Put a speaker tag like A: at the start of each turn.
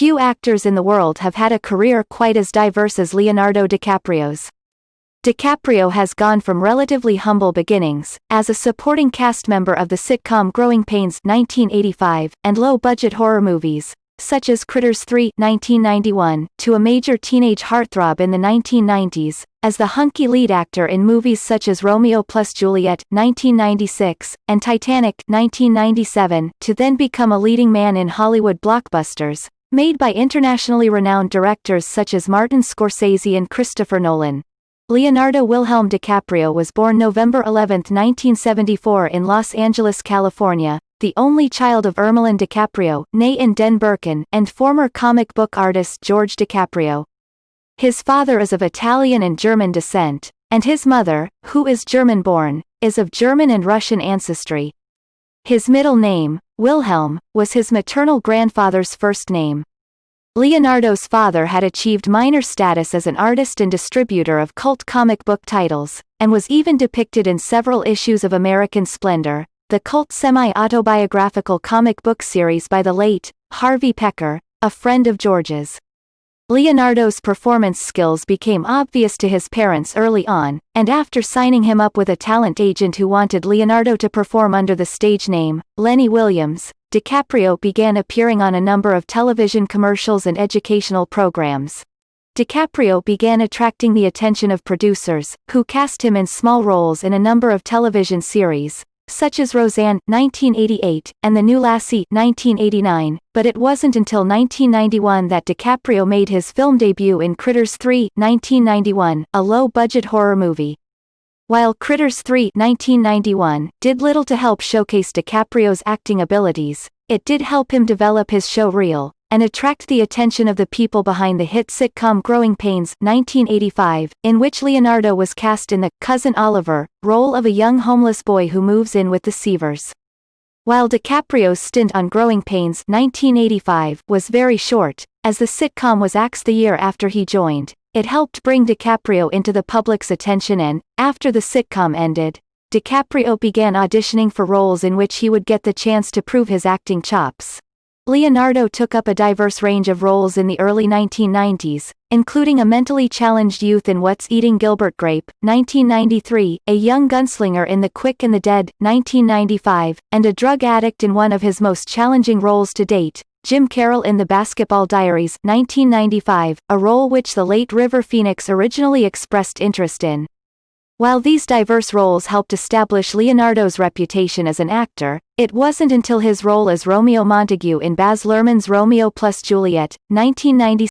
A: Few actors in the world have had a career quite as diverse as Leonardo DiCaprio's. DiCaprio has gone from relatively humble beginnings, as a supporting cast member of the sitcom Growing Pains 1985, and low-budget horror movies, such as Critters 3 1991, to a major teenage heartthrob in the 1990s, as the hunky lead actor in movies such as Romeo plus Juliet 1996, and Titanic 1997, to then become a leading man in Hollywood blockbusters, made by internationally renowned directors such as Martin Scorsese and Christopher Nolan. Leonardo Wilhelm DiCaprio was born November 11, 1974 in Los Angeles, California, the only child of Ermeline DiCaprio, née in Den Birken, and former comic book artist George DiCaprio. His father is of Italian and German descent, and his mother, who is German-born, is of German and Russian ancestry. His middle name, Wilhelm, was his maternal grandfather's first name. Leonardo's father had achieved minor status as an artist and distributor of cult comic book titles, and was even depicted in several issues of American Splendor, the cult semi-autobiographical comic book series by the late Harvey Pekar, a friend of George's. Leonardo's performance skills became obvious to his parents early on, and after signing him up with a talent agent who wanted Leonardo to perform under the stage name, Lenny Williams, DiCaprio began appearing on a number of television commercials and educational programs. DiCaprio began attracting the attention of producers, who cast him in small roles in a number of television series, such as Roseanne 1988, and The New Lassie 1989, but it wasn't until 1991 that DiCaprio made his film debut in Critters 3 1991, a low-budget horror movie. While Critters 3 1991 did little to help showcase DiCaprio's acting abilities, it did help him develop his show reel, and attract the attention of the people behind the hit sitcom Growing Pains 1985, in which Leonardo was cast in the Cousin Oliver role of a young homeless boy who moves in with the Seavers. While DiCaprio's stint on Growing Pains 1985 was very short, as the sitcom was axed the year after he joined, it helped bring DiCaprio into the public's attention and, after the sitcom ended, DiCaprio began auditioning for roles in which he would get the chance to prove his acting chops. Leonardo took up a diverse range of roles in the early 1990s, including a mentally challenged youth in What's Eating Gilbert Grape, 1993, a young gunslinger in The Quick and the Dead, 1995, and a drug addict in one of his most challenging roles to date, Jim Carroll in The Basketball Diaries, 1995, a role which the late River Phoenix originally expressed interest in. While these diverse roles helped establish Leonardo's reputation as an actor, it wasn't until his role as Romeo Montague in Baz Luhrmann's Romeo plus Juliet, 1996,